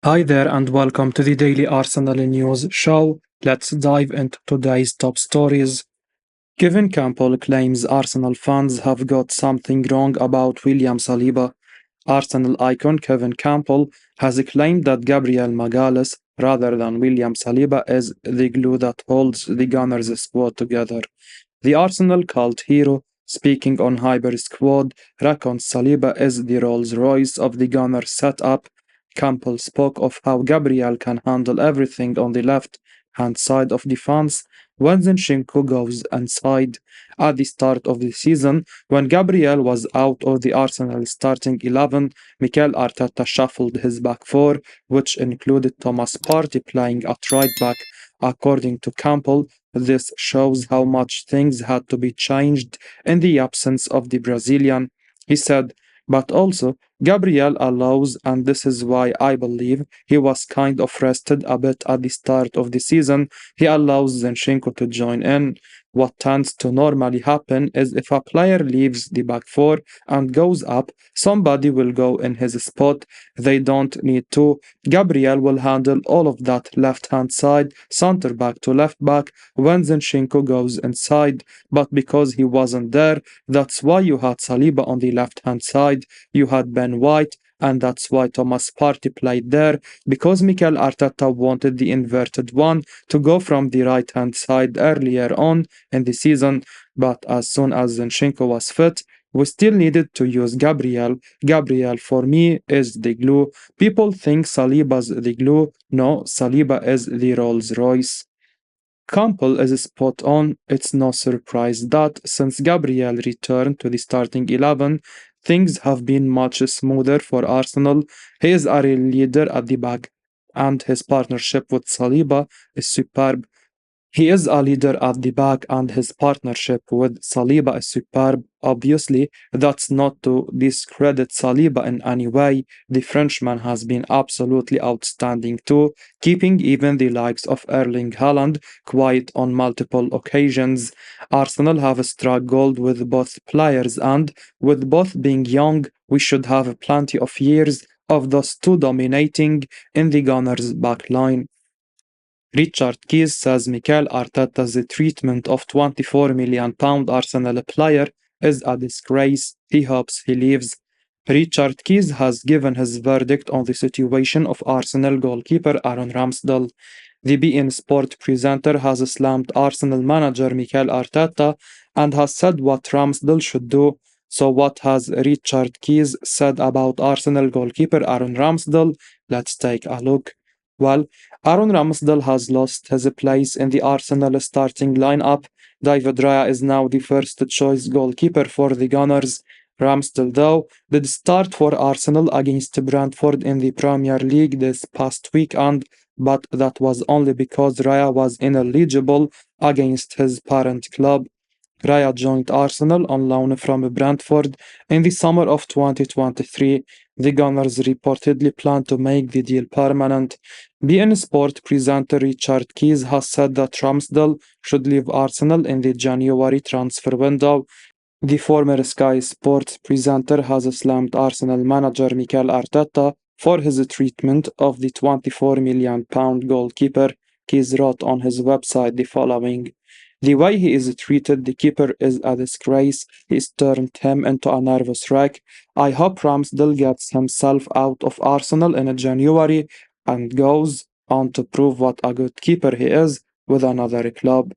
Hi there and welcome to the Daily Arsenal News Show. Let's dive into today's top stories. Kevin Campbell claims Arsenal fans have got something wrong about William Saliba. Arsenal icon Kevin Campbell has claimed that Gabriel Magalhaes, rather than William Saliba, is the glue that holds the Gunners squad together. The Arsenal cult hero, speaking on Highbury Squad, reckons Saliba is the Rolls-Royce of the Gunners setup. Campbell spoke of how Gabriel can handle everything on the left-hand side of defense when Zinchenko goes inside. At the start of the season, when Gabriel was out of the Arsenal starting 11, Mikel Arteta shuffled his back four, which included Thomas Partey playing at right back. According to Campbell, this shows how much things had to be changed in the absence of the Brazilian. He said, but also, Gabriel allows, and this is why I believe he was kind of rested a bit at the start of the season, he allows Zinchenko to join in. What tends to normally happen is if a player leaves the back four and goes up, somebody will go in his spot. They don't need to. Gabriel will handle all of that left hand side, center back to left back, when Zinchenko goes inside. But because he wasn't there, that's why you had Saliba on the left hand side, you had Ben White, and that's why Thomas Partey played there, because Mikel Arteta wanted the inverted one to go from the right hand side earlier on in the season. But as soon as Zinchenko was fit, we still needed to use Gabriel. Gabriel, for me, is the glue. People think Saliba's the glue. No, Saliba is the Rolls Royce. Campbell is spot on. It's no surprise that since Gabriel returned to the starting 11, things have been much smoother for Arsenal. He is a real leader at the back, and his partnership with Saliba is superb. He is a leader at the back, and his partnership with Saliba is superb. Obviously, that's not to discredit Saliba in any way. The Frenchman has been absolutely outstanding too, keeping even the likes of Erling Haaland quiet on multiple occasions. Arsenal have struggled with both players, and with both being young, we should have plenty of years of those two dominating in the Gunners' backline. Richard Keys says Mikel Arteta's treatment of £24 million Arsenal player is a disgrace. He hopes he leaves. Richard Keys has given his verdict on the situation of Arsenal goalkeeper Aaron Ramsdale. The beIN Sport presenter has slammed Arsenal manager Mikel Arteta and has said what Ramsdale should do. So what has Richard Keys said about Arsenal goalkeeper Aaron Ramsdale? Let's take a look. Well, Aaron Ramsdale has lost his place in the Arsenal starting lineup. David Raya is now the first choice goalkeeper for the Gunners. Ramsdale, though, did start for Arsenal against Brentford in the Premier League this past weekend, but that was only because Raya was ineligible against his parent club. Raya joined Arsenal on loan from Brentford in the summer of 2023. The Gunners reportedly plan to make the deal permanent. beIN Sport presenter Richard Keys has said that Ramsdale should leave Arsenal in the January transfer window. The former Sky Sports presenter has slammed Arsenal manager Mikel Arteta for his treatment of the £24 million goalkeeper. Keys wrote on his website the following. The way he is treated, the keeper is a disgrace. He's turned him into a nervous wreck. I hope Ramsdale gets himself out of Arsenal in January and goes on to prove what a good keeper he is with another club.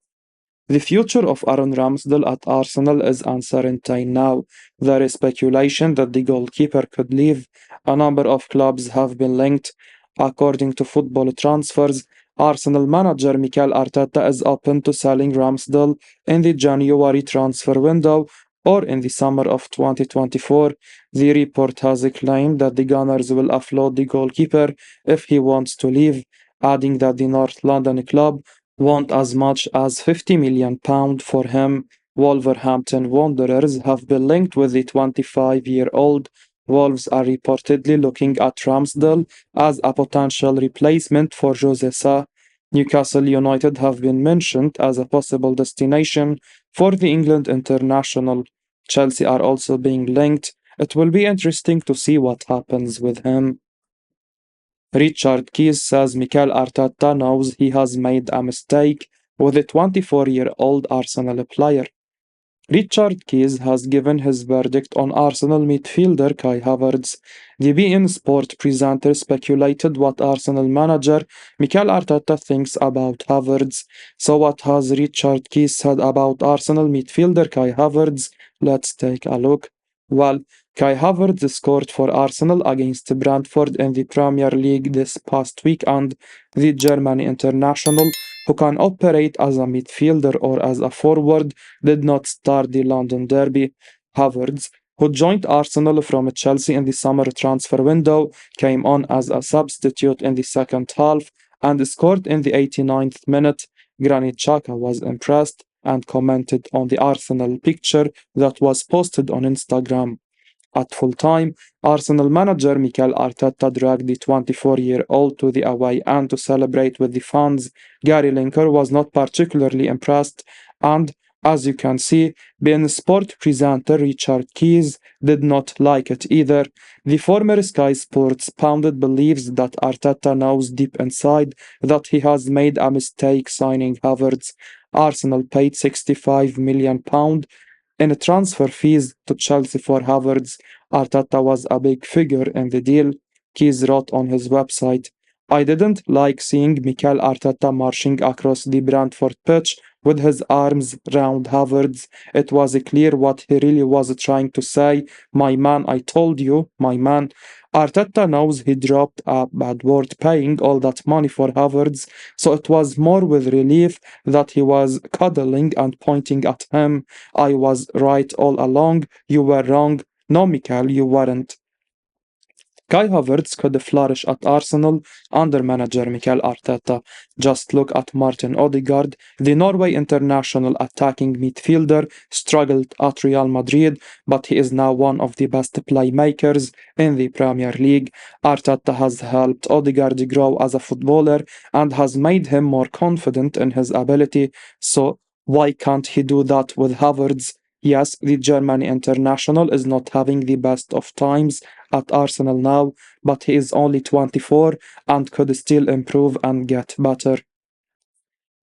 The future of Aaron Ramsdale at Arsenal is uncertain now. There is speculation that the goalkeeper could leave. A number of clubs have been linked. According to Football Transfers, Arsenal manager Mikel Arteta is open to selling Ramsdale in the January transfer window or in the summer of 2024. The report has claimed that the Gunners will offload the goalkeeper if he wants to leave, adding that the North London club want as much as £50 million for him. Wolverhampton Wanderers have been linked with the 25-year-old. Wolves are reportedly looking at Ramsdale as a potential replacement for Jose Sa. Newcastle United have been mentioned as a possible destination for the England international. Chelsea are also being linked. It will be interesting to see what happens with him. Richard Keys says Mikel Arteta knows he has made a mistake with a 24-year-old Arsenal player. Richard Keys has given his verdict on Arsenal midfielder Kai Havertz. The beIN Sport presenter speculated what Arsenal manager Mikel Arteta thinks about Havertz. So what has Richard Keys said about Arsenal midfielder Kai Havertz? Let's take a look. Well, Kai Havertz scored for Arsenal against Brentford in the Premier League this past weekend. The German international, who can operate as a midfielder or as a forward, did not start the London derby. Havertz, who joined Arsenal from Chelsea in the summer transfer window, came on as a substitute in the second half and scored in the 89th minute. Granit Xhaka was impressed and commented on the Arsenal picture that was posted on Instagram. At full time, Arsenal manager Mikel Arteta dragged the 24-year-old to the away end to celebrate with the fans. Gary Lineker was not particularly impressed, and as you can see, beIN Sport presenter Richard Keys did not like it either. The former Sky Sports pundit believes that Arteta knows deep inside that he has made a mistake signing Havertz. Arsenal paid £65 million in transfer fees to Chelsea for Havertz. Arteta was a big figure in the deal. Keys wrote on his website, I didn't like seeing Mikel Arteta marching across the Brentford pitch with his arms round Havertz. It was clear what he really was trying to say. My man, I told you, my man. Arteta knows he dropped a bad word paying all that money for Havertz, so it was more with relief that he was cuddling and pointing at him. I was right all along. You were wrong. No, Mikel, you weren't. Kai Havertz could flourish at Arsenal under manager Mikel Arteta. Just look at Martin Odegaard, the Norway international attacking midfielder, struggled at Real Madrid, but he is now one of the best playmakers in the Premier League. Arteta has helped Odegaard grow as a footballer and has made him more confident in his ability, so why can't he do that with Havertz? Yes, the German international is not having the best of times at Arsenal now, but he is only 24 and could still improve and get better.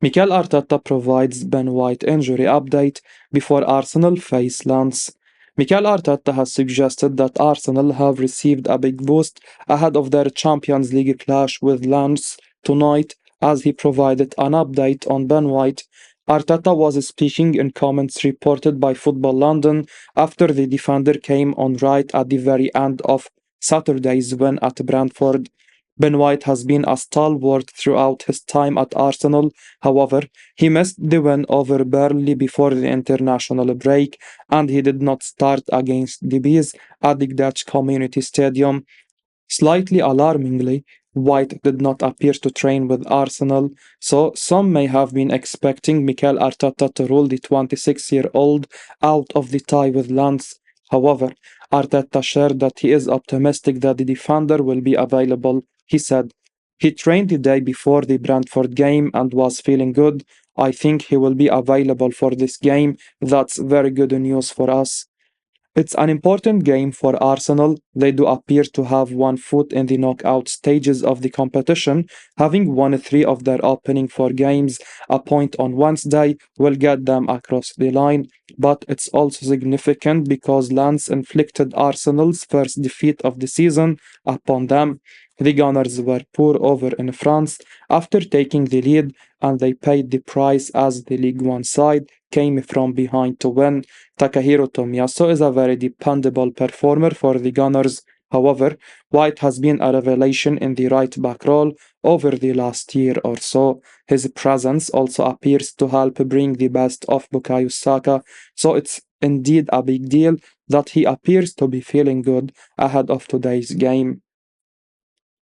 Mikel Arteta provides Ben White injury update before Arsenal face Lens. Mikel Arteta has suggested that Arsenal have received a big boost ahead of their Champions League clash with Lens tonight as he provided an update on Ben White. Arteta was speaking in comments reported by Football London after the defender came on right at the very end of Saturday's win at Brentford. Ben White has been a stalwart throughout his time at Arsenal. However, he missed the win over Burnley before the international break, and he did not start against the Bees at the Dutch Community Stadium. Slightly alarmingly, White did not appear to train with Arsenal, so some may have been expecting Mikel Arteta to rule the 26-year-old out of the tie with Lens. However, Arteta shared that he is optimistic that the defender will be available. He said, he trained the day before the Brentford game and was feeling good. I think he will be available for this game. That's very good news for us. It's an important game for Arsenal. They do appear to have one foot in the knockout stages of the competition, having won three of their opening four games. A point on Wednesday will get them across the line, but it's also significant because Lens inflicted Arsenal's first defeat of the season upon them. The Gunners were pour over in France after taking the lead, and they paid the price as the League One side came from behind to win. Takahiro Tomiyasu is a very dependable performer for the Gunners. However, White has been a revelation in the right back role over the last year or so. His presence also appears to help bring the best of Bukayo Saka, so it's indeed a big deal that he appears to be feeling good ahead of today's game.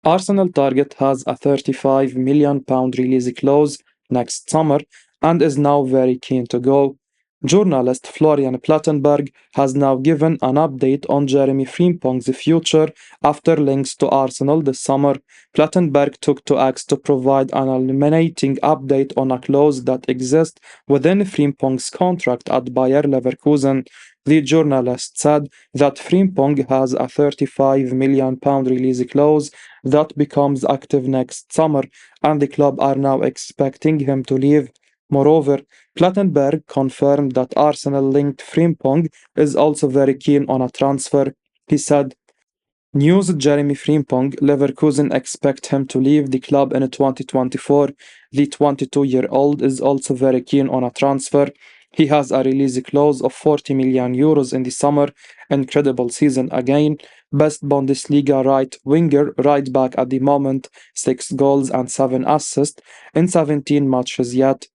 Arsenal target has a £35 million release clause next summer and is now very keen to go. Journalist Florian Plettenberg has now given an update on Jeremy Frimpong's future after links to Arsenal this summer. Plettenberg took to X to provide an illuminating update on a clause that exists within Frimpong's contract at Bayer Leverkusen. The journalist said that Frimpong has a £35 million release clause that becomes active next summer, and the club are now expecting him to leave. Moreover, Plattenberg confirmed that Arsenal-linked Frimpong is also very keen on a transfer. He said, News Jeremy Frimpong, Leverkusen expect him to leave the club in 2024. The 22-year-old is also very keen on a transfer. He has a release clause of €40 million in the summer. Incredible season again. Best Bundesliga right winger, right back at the moment, 6 goals and 7 assists in 17 matches yet.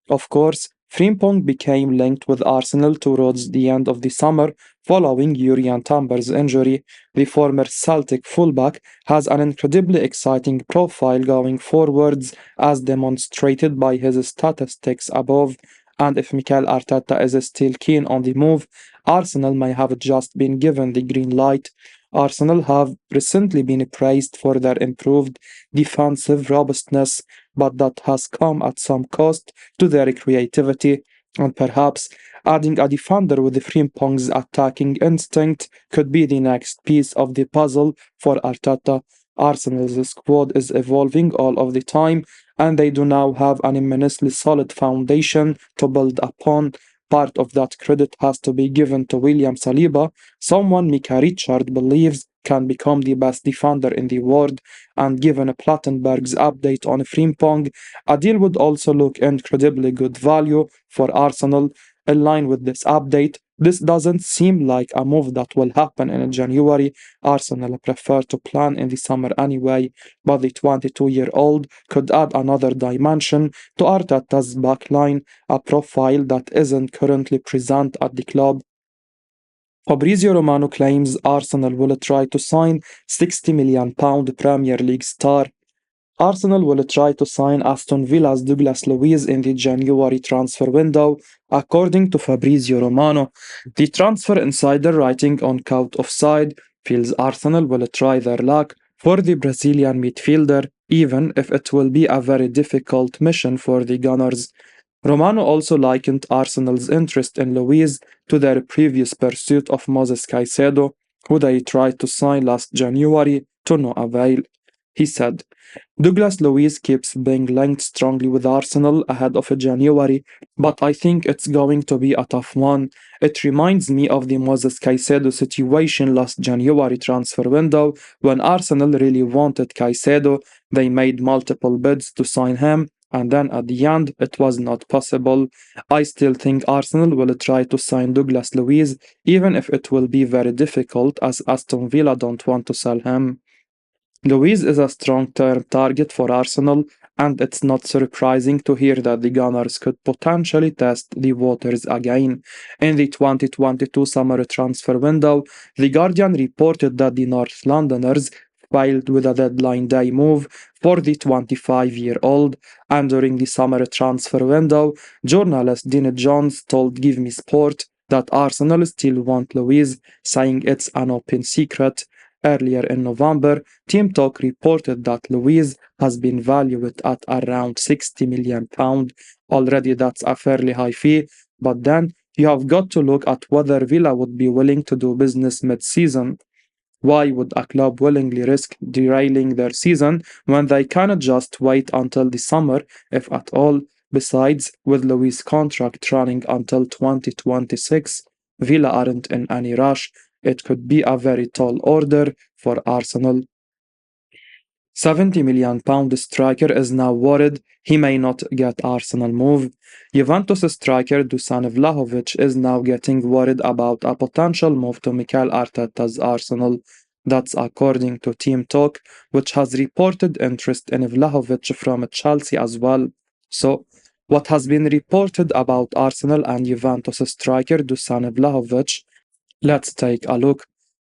Of course, Frimpong became linked with Arsenal towards the end of the summer following Jurriën Timber's injury. The former Celtic fullback has an incredibly exciting profile going forwards as demonstrated by his statistics above, and if Mikel Arteta is still keen on the move, Arsenal may have just been given the green light. Arsenal have recently been praised for their improved defensive robustness, but that has come at some cost to their creativity, and perhaps adding a defender with Frimpong's attacking instinct could be the next piece of the puzzle for Arteta. Arsenal's squad is evolving all of the time, and they do now have an immensely solid foundation to build upon. Part of that credit has to be given to William Saliba, someone Mika Richard believes can become the best defender in the world, and given Plattenberg's update on Frimpong, a deal would also look incredibly good value for Arsenal. In line with this update, this doesn't seem like a move that will happen in January. Arsenal prefer to plan in the summer anyway, but the 22-year-old could add another dimension to Arteta's backline, a profile that isn't currently present at the club. Fabrizio Romano claims Arsenal will try to sign £60 million Premier League star. Arsenal will try to sign Aston Villa's Douglas Luiz in the January transfer window, according to Fabrizio Romano. The transfer insider writing on Count Offside feels Arsenal will try their luck for the Brazilian midfielder, even if it will be a very difficult mission for the Gunners. Romano also likened Arsenal's interest in Luiz to their previous pursuit of Moses Caicedo, who they tried to sign last January to no avail. He said, Douglas Luiz keeps being linked strongly with Arsenal ahead of January, but I think it's going to be a tough one. It reminds me of the Moses Caicedo situation last January transfer window when Arsenal really wanted Caicedo. They made multiple bids to sign him, and then at the end it was not possible. I still think Arsenal will try to sign Douglas Luiz, even if it will be very difficult as Aston Villa don't want to sell him. Luiz is a strong-term target for Arsenal, and it's not surprising to hear that the Gunners could potentially test the waters again. In the 2022 summer transfer window, The Guardian reported that the North Londoners filed with a deadline day move for the 25-year-old, and during the summer transfer window, journalist Dean Jones told Give Me Sport that Arsenal still want Luiz, saying it's an open secret. Earlier in November, Team Talk reported that Luiz has been valued at around £60 million. Already that's a fairly high fee, but then you have got to look at whether Villa would be willing to do business mid-season. Why would a club willingly risk derailing their season when they cannot just wait until the summer, if at all? Besides, with Luiz's contract running until 2026, Villa aren't in any rush. It could be a very tall order for Arsenal. £70 million striker is now worried he may not get Arsenal move. Juventus striker Dusan Vlahovic is now getting worried about a potential move to Mikel Arteta's Arsenal. That's according to Team Talk, which has reported interest in Vlahovic from Chelsea as well. So, what has been reported about Arsenal and Juventus striker Dusan Vlahovic? Let's take a look.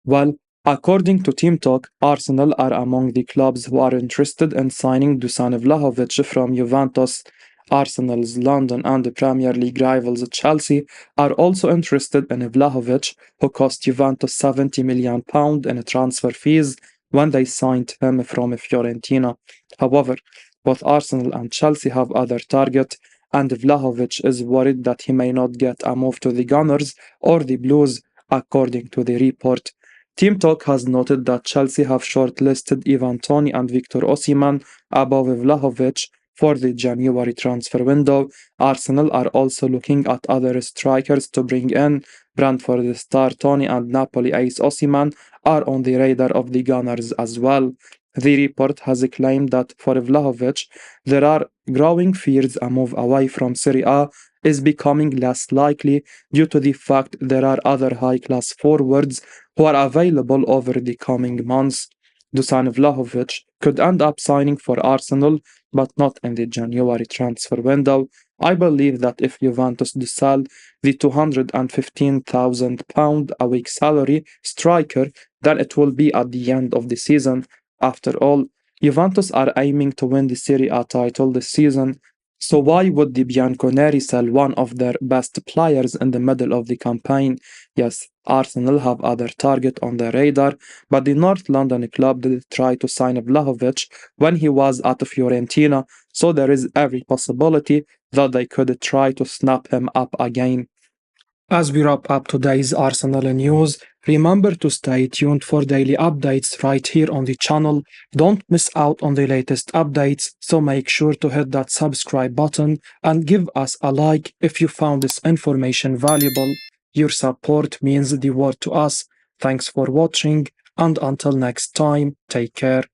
Well, according to Team Talk, Arsenal are among the clubs who are interested in signing Dusan Vlahovic from Juventus. Arsenal's London and the Premier League rivals Chelsea are also interested in Vlahovic, who cost Juventus £70 million in transfer fees when they signed him from Fiorentina. However, both Arsenal and Chelsea have other targets. and Vlahovic is worried that he may not get a move to the Gunners or the Blues, according to the report. Team Talk has noted that Chelsea have shortlisted Ivan Toney and Victor Osimhen above Vlahovic for the January transfer window. Arsenal are also looking at other strikers to bring in. Brentford star Toney and Napoli ace Osimhen are on the radar of the Gunners as well. The report has claimed that for Vlahovic, there are growing fears a move away from Serie A is becoming less likely due to the fact there are other high-class forwards who are available over the coming months. Dusan Vlahovic could end up signing for Arsenal, but not in the January transfer window. I believe that if Juventus do sell the £215,000 a week salary striker, then it will be at the end of the season. After all, Juventus are aiming to win the Serie A title this season, so why would the Bianconeri sell one of their best players in the middle of the campaign? Yes, Arsenal have other target on their radar, but the North London club did try to sign Vlahovic when he was at Fiorentina, so there is every possibility that they could try to snap him up again. As we wrap up today's Arsenal news, remember to stay tuned for daily updates right here on the channel. Don't miss out on the latest updates, so make sure to hit that subscribe button and give us a like if you found this information valuable. Your support means the world to us. Thanks for watching, and until next time, take care.